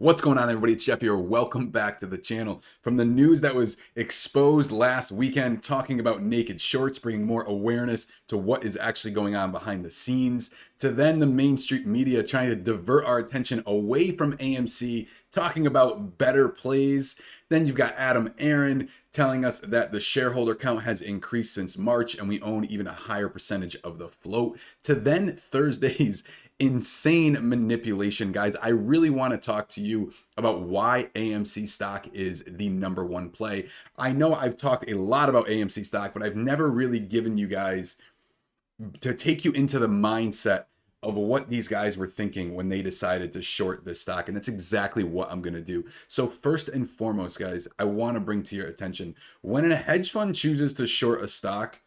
What's going on, everybody? It's Jeff here. Welcome back to the channel. From the news that was exposed last weekend, talking about naked shorts, bringing more awareness to what is actually going on behind the scenes, to then the mainstream media trying to divert our attention away from AMC, talking about better plays. Then you've got Adam Aaron telling us that the shareholder count has increased since March and we own even a higher percentage of the float. To then Thursday's insane manipulation. Guys, I really want to talk to you about why AMC stock is the number one play. I know I've talked a lot about AMC stock, but I've never really given you guys to take you into the mindset of what these guys were thinking when they decided to short this stock. And that's exactly what I'm going to do. So first and foremost, guys, I want to bring to your attention, when a hedge fund chooses to short a stock,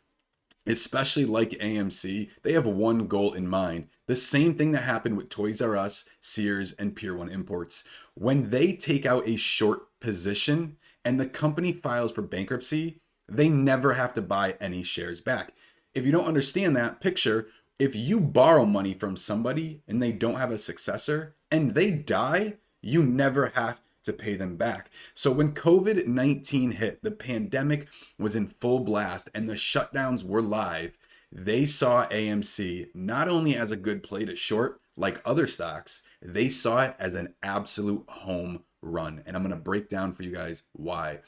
especially like AMC, they have one goal in mind. The same thing that happened with Toys R Us, Sears, and Pier 1 Imports. When they take out a short position and the company files for bankruptcy, they never have to buy any shares back. If you don't understand that picture, if you borrow money from somebody and they don't have a successor and they die, you never have to pay them back. So when COVID-19 hit, the pandemic was in full blast and the shutdowns were live, they saw AMC not only as a good play to short like other stocks, they saw it as an absolute home run. And I'm going to break down for you guys why.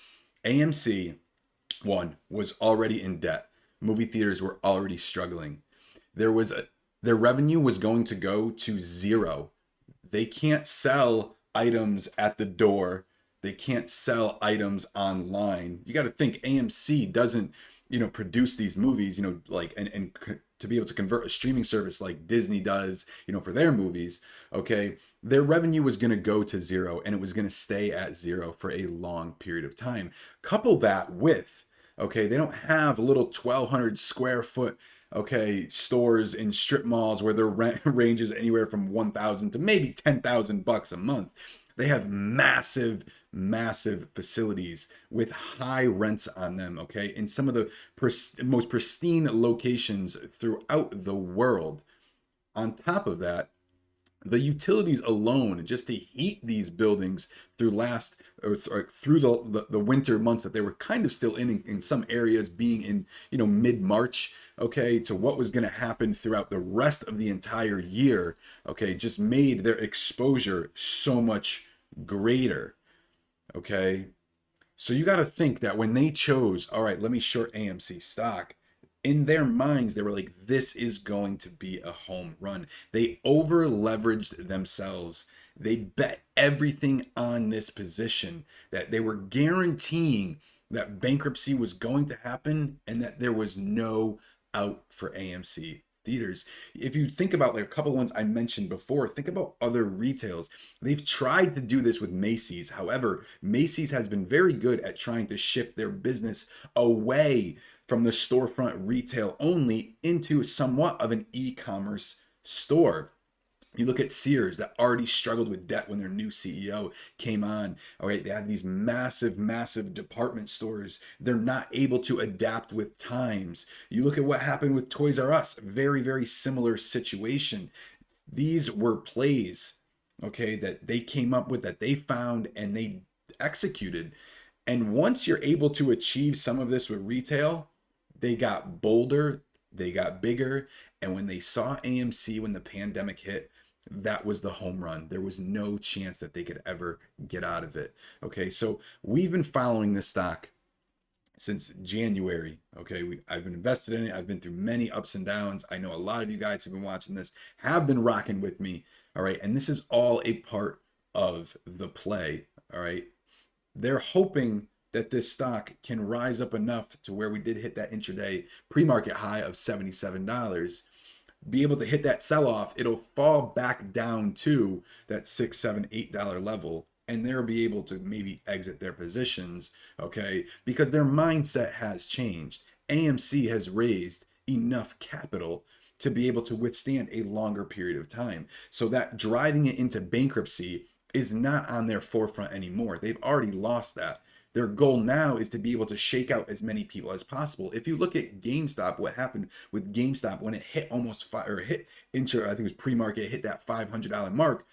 AMC, one, was already in debt. Movie theaters were already struggling. Their revenue was going to go to zero. They can't sell items at the door. They can't sell items online. You got to think AMC doesn't, produce these movies, like, and to be able to convert a streaming service like Disney does, for their movies, okay, their revenue was going to go to zero and it was going to stay at zero for a long period of time. Couple that with, okay, they don't have little 1,200 square foot stores in strip malls where their rent ranges anywhere from 1,000 to maybe 10,000 bucks a month. They have massive facilities with high rents on them, okay, in some of the most pristine locations throughout the world. On top of that, the utilities alone, just to heat these buildings through through the winter months that they were kind of still in some areas, being in mid-March, okay, to what was going to happen throughout the rest of the entire year, okay, just made their exposure so much greater, okay. So you got to think that when they chose, all right, let me short AMC stock, in their minds, they were like, this is going to be a home run. They over leveraged themselves. They bet everything on this position, that they were guaranteeing that bankruptcy was going to happen and that there was no out for AMC theaters. If you think about like a couple ones I mentioned before, think about other retails. They've tried to do this with Macy's. However, Macy's has been very good at trying to shift their business away from the storefront retail only into somewhat of an e-commerce store. You look at Sears that already struggled with debt when their new CEO came on. All right, they have these massive department stores. They're not able to adapt with times. You look at what happened with Toys R Us, very similar situation. These were plays, okay, that they came up with, that they found and they executed. And once you're able to achieve some of this with retail, they got bolder, they got bigger, and when they saw AMC when the pandemic hit, that was the home run. There was no chance that they could ever get out of it. Okay, so we've been following this stock since January. Okay, I've been invested in it. I've been through many ups and downs. I know a lot of you guys who've been watching this have been rocking with me. All right, and this is all a part of the play. All right, they're hoping that this stock can rise up enough to where we did hit that intraday pre-market high of $77, be able to hit that sell-off. It'll fall back down to that $6, $7, $8 level, and they'll be able to maybe exit their positions, okay, because their mindset has changed. AMC has raised enough capital to be able to withstand a longer period of time, so that driving it into bankruptcy is not on their forefront anymore. They've already lost that. Their goal now is to be able to shake out as many people as possible. If you look at GameStop, what happened with GameStop when it hit almost I think it was pre-market, it hit that $500 mark,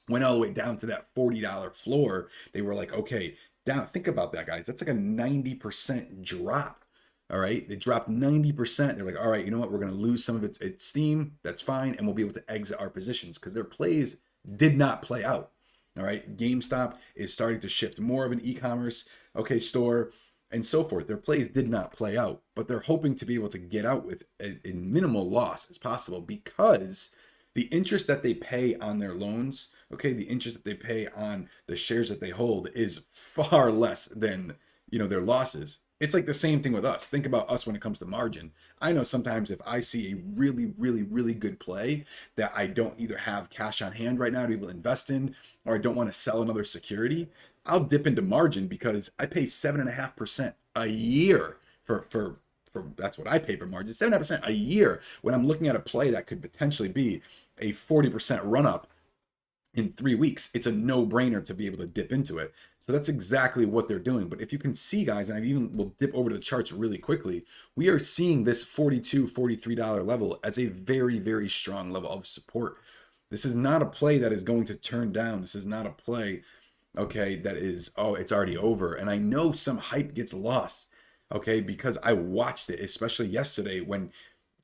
went all the way down to that $40 floor. They were like, okay, down. Think about that, guys. That's like a 90% drop. All right. They dropped 90%. They're like, all right, you know what? We're going to lose some of its steam. That's fine. And we'll be able to exit our positions because their plays did not play out. All right. GameStop is starting to shift more of an e-commerce, okay, store and so forth. Their plays did not play out, but they're hoping to be able to get out with a minimal loss as possible because the interest that they pay on their loans, okay, the interest that they pay on the shares that they hold is far less than, their losses. It's like the same thing with us. Think about us when it comes to margin. I know sometimes if I see a really, really, really good play that I don't either have cash on hand right now to be able to invest in, or I don't want to sell another security, I'll dip into margin because I pay 7.5% a year for that's what I pay for margin, 7.5% a year when I'm looking at a play that could potentially be a 40% run up in 3 weeks. It's a no-brainer to be able to dip into it. So that's exactly what they're doing. But if you can see, guys, and I even will dip over to the charts really quickly, we are seeing this $42, $43 level as a very, very strong level of support. This is not a play that is going to turn down. This is not a play, okay, that is, oh, it's already over. And I know some hype gets lost, okay, because I watched it, especially yesterday when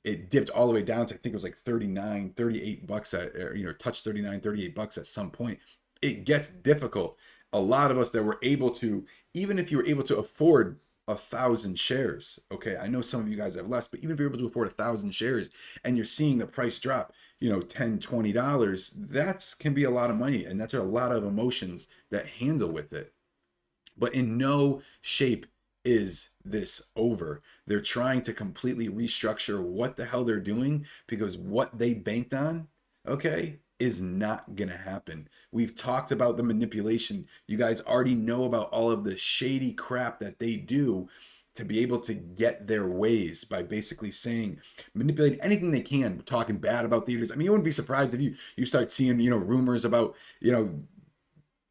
it dipped all the way down to, I think it was like 39, 38 bucks at, touched 39, 38 bucks at some point. It gets difficult. A lot of us that were able to, even if you were able to afford 1,000 shares, okay, I know some of you guys have less, but even if you're able to afford 1,000 shares and you're seeing the price drop, $10, $20, that's can be a lot of money. And that's a lot of emotions that handle with it. But in no shape is this over. They're trying to completely restructure what the hell they're doing because what they banked on, okay, is not going to happen. We've talked about the manipulation. You guys already know about all of the shady crap that they do to be able to get their ways by basically saying, manipulating anything they can, talking bad about theaters. I mean, you wouldn't be surprised if you start seeing, rumors about,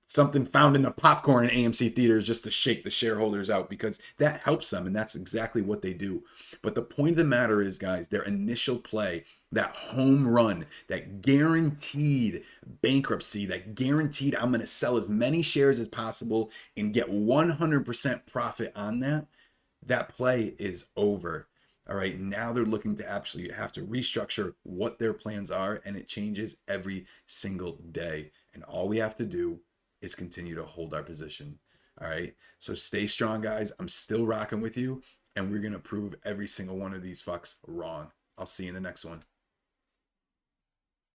something found in the popcorn in AMC theaters just to shake the shareholders out because that helps them, and that's exactly what they do. But the point of the matter is, guys, their initial play, that home run, that guaranteed bankruptcy, that guaranteed I'm going to sell as many shares as possible and get 100% profit on that play is over. All right, now they're looking to actually have to restructure what their plans are, and it changes every single day. And all we have to do is continue to hold our position. All right. So stay strong, guys. I'm still rocking with you, and we're going to prove every single one of these fucks wrong. I'll see you in the next one.